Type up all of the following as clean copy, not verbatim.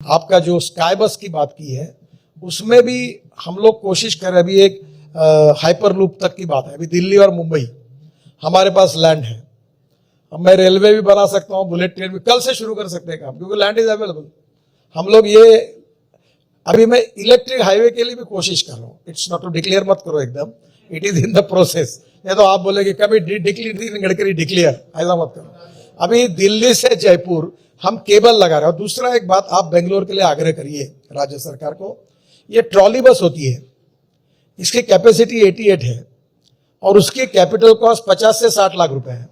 आपका जो स्काई बस की बात की है उसमें भी हम लोग कोशिश कर रहे हैं। अभी एक हाइपर लूप तक की बात है। अभी दिल्ली और मुंबई हमारे पास लैंड है। अब मैं रेलवे भी बना सकता हूँ, बुलेट ट्रेन भी कल से शुरू कर सकते हैं काम, क्योंकि लैंड इज अवेलेबल। हम लोग ये अभी मैं इलेक्ट्रिक हाईवे के लिए भी कोशिश कर रहा हूँ। इट्स नॉट टू डिक्लेयर मत करो एकदम, it is in the process. नहीं तो आप बोलेगे कभी डिक्लेयर गडकरी डिक्लेयर, ऐसा मत करो। अभी दिल्ली से जयपुर हम केबल लगा रहे हैं। और दूसरा एक बात आप बेंगलोर के लिए आग्रह करिए राज्य सरकार को, ये ट्रॉली बस होती है, इसकी कैपेसिटी 88 है और उसकी कैपिटल कॉस्ट 50 से 60 लाख रुपए है।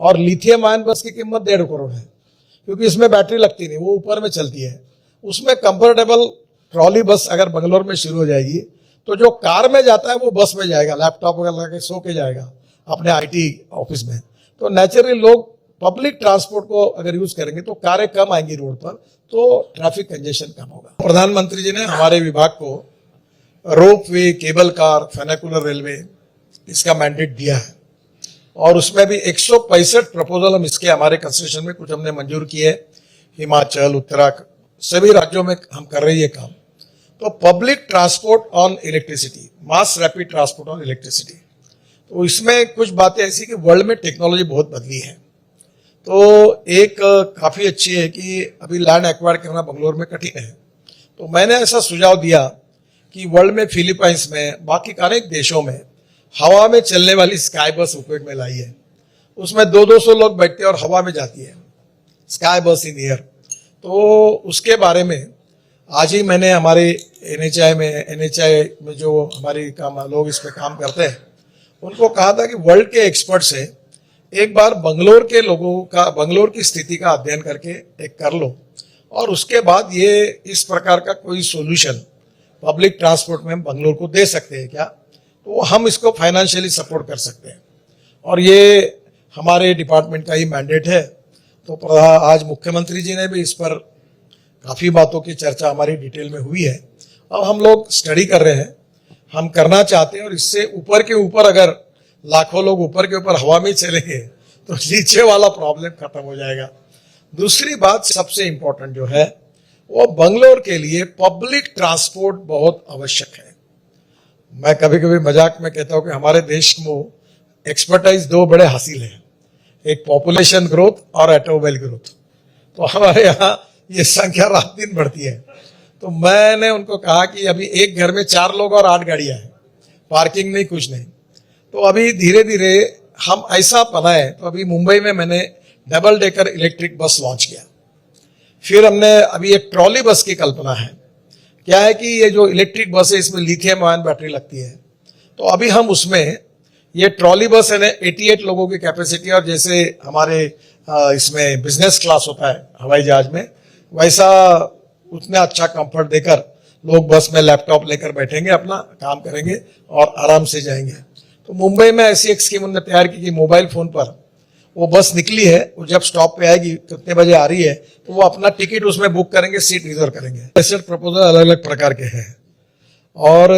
और लिथियम आयन बस की कीमत 1.5 करोड़ है, क्योंकि इसमें बैटरी लगती नहीं, वो ऊपर में चलती है। उसमें कंफर्टेबल ट्रॉली बस अगर बंगलोर में शुरू हो जाएगी तो जो कार में जाता है वो बस में जाएगा, लैपटॉप वगैरह लगा के सो के जाएगा अपने आईटी ऑफिस में। तो नेचुरली लोग पब्लिक ट्रांसपोर्ट को अगर यूज करेंगे तो कारें कम आएंगी रोड पर, तो ट्रैफिक कंजेशन कम होगा। प्रधानमंत्री जी ने हमारे विभाग को रोप वे, केबल कार, फेनिकुलर रेलवे इसका मैंडेट दिया है और उसमें भी 165 प्रपोजल हम इसके हमारे कंस्ट्रक्शन में कुछ हमने मंजूर किए। हिमाचल, उत्तराखंड सभी राज्यों में हम कर रही है काम। तो public transport on electricity, mass rapid transport on electricity, तो इसमें कुछ बातें ऐसी कि वर्ल्ड में टेक्नोलॉजी बहुत बदली है। तो एक काफ़ी अच्छी है कि अभी लैंड एक्वायर करना बंगलोर में कठिन है। तो मैंने ऐसा सुझाव दिया कि वर्ल्ड में फिलीपाइंस में, बाकी अनेक देशों में हवा में चलने वाली स्काई बस उपयोग में लाई है। उसमें 200 लोग बैठते हैं और हवा में जाती है, स्काई बस इन एयर। तो उसके बारे में आज ही मैंने हमारे एनएचआई में जो हमारी काम लोग इस पे काम करते हैं उनको कहा था कि वर्ल्ड के एक्सपर्ट से एक बार बंगलोर के लोगों का, बंगलोर की स्थिति का अध्ययन करके एक कर लो और उसके बाद ये इस प्रकार का कोई सॉल्यूशन पब्लिक ट्रांसपोर्ट में हम बंगलोर को दे सकते हैं क्या, तो हम इसको फाइनेंशियली सपोर्ट कर सकते हैं। और ये हमारे डिपार्टमेंट का ही मैंडेट है। तो आज मुख्यमंत्री जी ने भी इस पर काफ़ी बातों की चर्चा हमारी डिटेल में हुई है। अब हम लोग स्टडी कर रहे हैं, हम करना चाहते हैं और इससे ऊपर के ऊपर अगर लाखों लोग ऊपर के ऊपर हवा में चलेंगे तो नीचे वाला प्रॉब्लम खत्म हो जाएगा। दूसरी बात सबसे इंपॉर्टेंट जो है वो बंगलोर के लिए पब्लिक ट्रांसपोर्ट बहुत आवश्यक है। मैं कभी कभी मजाक में कहता हूं कि हमारे देश में एक्सपर्टाइज 2 बड़े हासिल हैं, एक पॉपुलेशन ग्रोथ और ऑटोमोबाइल ग्रोथ। तो हमारे यहाँ ये संख्या रात दिन बढ़ती है। तो मैंने उनको कहा कि अभी एक घर में 4 लोग और 8 गाड़ियां हैं, पार्किंग नहीं, कुछ नहीं। तो अभी धीरे धीरे हम ऐसा बनाए। तो अभी मुंबई में मैंने double decker electric bus launch किया। फिर हमने अभी एक ट्रॉली बस की कल्पना है। क्या है कि ये जो इलेक्ट्रिक बस है इसमें लिथियम आयन बैटरी लगती है। तो अभी हम उसमें ये ट्रॉली बस है ना, 88 लोगों की कैपेसिटी, और जैसे हमारे इसमें बिजनेस क्लास होता है हवाई जहाज में, वैसा उतना अच्छा कंफर्ट देकर लोग बस में लैपटॉप लेकर बैठेंगे, अपना काम करेंगे और आराम से जाएंगे। तो मुंबई में ऐसी एक स्कीम उन्होंने तैयार की कि मोबाइल फोन पर वो बस निकली है, वो जब स्टॉप पे आएगी कितने बजे आ रही है तो वो अपना टिकट उसमें बुक करेंगे, सीट रिजर्व करेंगे। ऐसे प्रपोजल अलग अलग प्रकार के हैं। और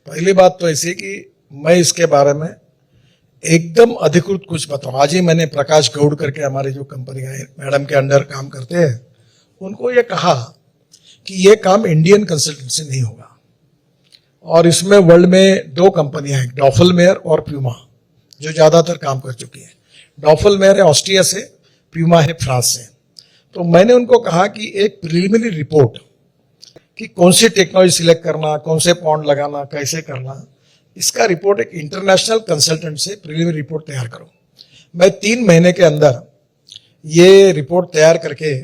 पहली बात तो ऐसी कि मैं इसके बारे में एकदम अधिकृत कुछ बताऊं। आज ही मैंने प्रकाश गौड़ करके हमारी जो कंपनियां हैं मैडम के अंडर काम करते हैं, उनको ये कहा कि ये काम इंडियन कंसल्टेंसी नहीं होगा। और इसमें वर्ल्ड में 2 कंपनियां हैं, डॉफलमेयर और प्यूमा, जो ज्यादातर काम कर चुकी है। डॉफलमेयर है ऑस्ट्रिया से, प्यूमा है फ्रांस से। तो मैंने उनको कहा कि एक प्रिलिमिनरी रिपोर्ट कि कौन सी टेक्नोलॉजी सिलेक्ट करना, कौन से पॉन्ड लगाना, कैसे करना, इसका रिपोर्ट एक इंटरनेशनल कंसल्टेंट से प्रिलिमिनरी रिपोर्ट तैयार करो। मैं 3 महीने के अंदर ये रिपोर्ट तैयार करके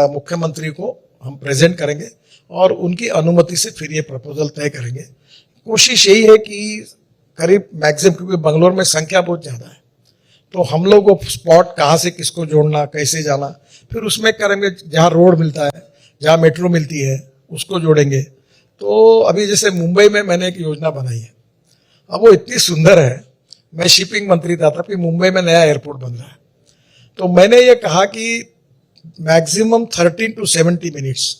मुख्यमंत्री को हम प्रेजेंट करेंगे और उनकी अनुमति से फिर ये प्रपोजल तय करेंगे। कोशिश यही है कि करीब मैक्सिमम, क्योंकि बंगलोर में संख्या बहुत ज़्यादा है, तो हम लोग वो स्पॉट कहाँ से किसको जोड़ना, कैसे जाना, फिर उसमें करेंगे। जहाँ रोड मिलता है, जहाँ मेट्रो मिलती है, उसको जोड़ेंगे। तो अभी जैसे मुंबई में मैंने एक योजना बनाई है, अब वो इतनी सुंदर है। मैं शिपिंग मंत्री था तब, मुंबई में नया एयरपोर्ट बन रहा है। तो मैंने ये कहा कि मैक्सिमम 13 to 70 मिनट्स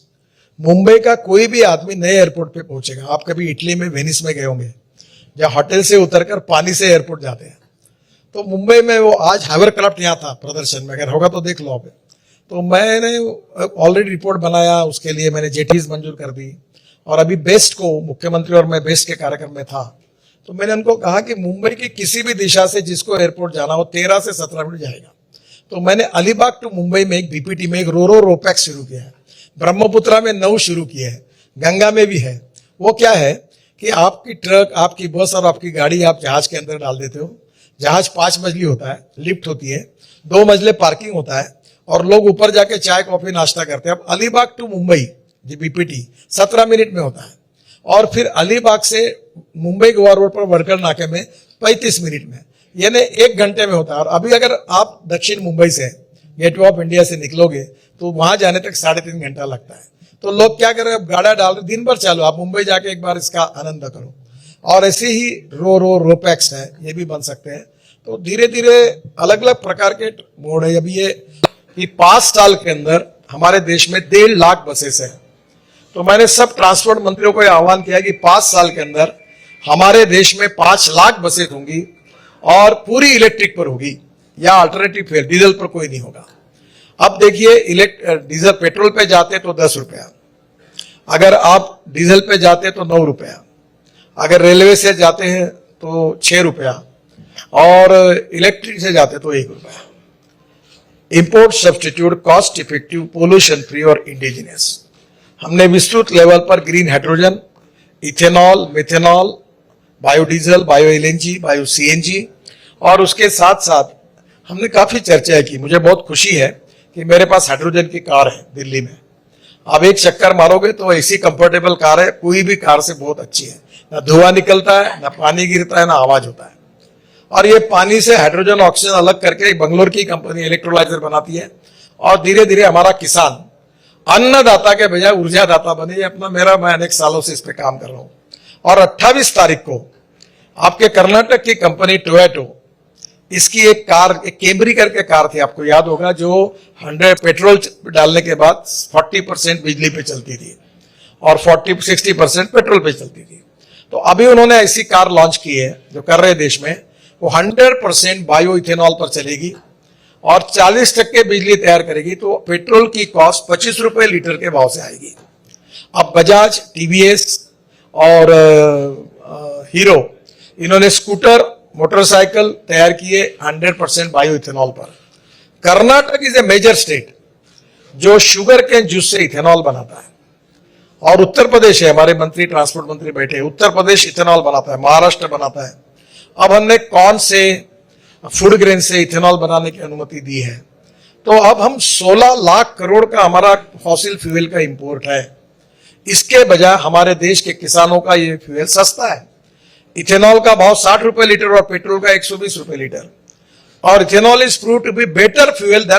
मुंबई का कोई भी आदमी नए एयरपोर्ट पे पहुंचेगा। आप कभी इटली में, वेनिस में गए होंगे, जहाँ होटल से उतरकर पानी से एयरपोर्ट जाते हैं। तो मुंबई में वो आज हाइवर क्राफ्ट यहाँ था प्रदर्शन में, अगर होगा तो देख लो आप। तो मैंने ऑलरेडी रिपोर्ट बनाया, उसके लिए मैंने जेटीज मंजूर कर दी। और अभी बेस्ट को, मुख्यमंत्री और मैं बेस्ट के कार्यक्रम में था, तो मैंने उनको कहा कि मुंबई की किसी भी दिशा से जिसको एयरपोर्ट जाना हो 13 से 17 मिनट जाएगा। तो मैंने अलीबाग टू मुंबई में एक बीपीटी में एक रोरो रोपैक्स शुरू किया है, ब्रह्मपुत्रा में 9 शुरू किए हैं, गंगा में भी है। वो क्या है कि आपकी ट्रक, आपकी बस और आपकी गाड़ी आप जहाज के अंदर डाल देते हो। जहाज 5 मंजिली होता है, लिफ्ट होती है, 2 मंजिले पार्किंग होता है और लोग ऊपर जाके चाय कॉफी नाश्ता करते हैं। अब अलीबाग टू मुंबई जी बीपीटी 17 मिनट में होता है और फिर अलीबाग से मुंबई गोवा रोड पर वर्कर नाके में 35 मिनट में, यानी 1 घंटे में होता है। और अभी अगर आप दक्षिण मुंबई से, गेटवे ऑफ इंडिया से निकलोगे तो वहां जाने तक 3.5 घंटा लगता है। तो लोग क्या कर रहे हैं, अब गाड़ा डाल रहे, दिन भर चालू, आप मुंबई जाके एक बार इसका आनंद करो। और ऐसे ही रोपैक्स है, ये भी बन सकते हैं। तो धीरे धीरे अलग अलग प्रकार के मोड है। अभी ये कि 5 साल के अंदर हमारे देश में 1.5 लाख बसेस है। तो मैंने सब ट्रांसपोर्ट मंत्रियों को आह्वान किया कि 5 साल के अंदर हमारे देश में 5 लाख बसें होंगी और पूरी इलेक्ट्रिक पर होगी या अल्टरनेटिव फ्यूल, डीजल पर कोई नहीं होगा। अब देखिए, डीजल पेट्रोल पे जाते तो 10 रुपया, अगर आप डीजल पे जाते तो 9 रुपया, अगर रेलवे से जाते हैं तो 6 रुपया और इलेक्ट्रिक से जाते तो 1 रुपया। Import substitute, cost effective, pollution free और इंडिजिनियस। हमने विस्तृत लेवल पर green hydrogen, ethanol, methanol, biodiesel, bio LNG, bio CNG और उसके साथ साथ हमने काफी चर्चा की। मुझे बहुत खुशी है कि मेरे पास हाइड्रोजन की कार है दिल्ली में। आप एक चक्कर मारोगे तो ऐसी कंफर्टेबल कार है, कोई भी कार से बहुत अच्छी है। ना धुआं निकलता है, ना पानी गिरता है, ना आवाज होता है। और ये पानी से हाइड्रोजन ऑक्सीजन अलग करके बंगलोर की कंपनी इलेक्ट्रोलाइजर बनाती है और धीरे धीरे हमारा किसान अन्नदाता के बजाय ऊर्जादाता बने। ये अपना मैं अनेक सालों से इस पे काम कर रहा हूं। और 28 तारीख को आपके कर्नाटक की कंपनी टोयोटो, इसकी एक कार, एक कैमरी करके कार थी, आपको याद होगा, जो 100 पेट्रोल डालने के बाद 40% बिजली पे चलती थी और 60% पेट्रोल पे चलती थी। तो अभी उन्होंने ऐसी कार लॉन्च की है जो कर रहे देश में, वो 100% बायो इथेनॉल पर चलेगी और 40% बिजली तैयार करेगी। तो पेट्रोल की कॉस्ट 25 रुपए लीटर के भाव से आएगी। अब बजाज, टीवीएस और हीरो, इन्होंने स्कूटर, मोटरसाइकिल तैयार किए 100% बायो इथेनॉल पर। Karnataka is a major state जो शुगर केन जूस से इथेनॉल बनाता है। और उत्तर प्रदेश है, हमारे मंत्री, ट्रांसपोर्ट मंत्री बैठे हैं, उत्तर प्रदेश इथेनॉल बनाता है, महाराष्ट्र बनाता है। अब हमने कौन से फूड ग्रेन से इथेनॉल बनाने की अनुमति दी है। तो अब हम 16 लाख करोड़ का हमारा फॉसिल फ्यूल का इंपोर्ट है। इसके बजाय हमारे देश के किसानों का ये फ्यूल सस्ता है। इथेनॉल का भाव 60 रुपए लीटर और पेट्रोल का 120 रुपए लीटर। और ethanol is prove to be better fuel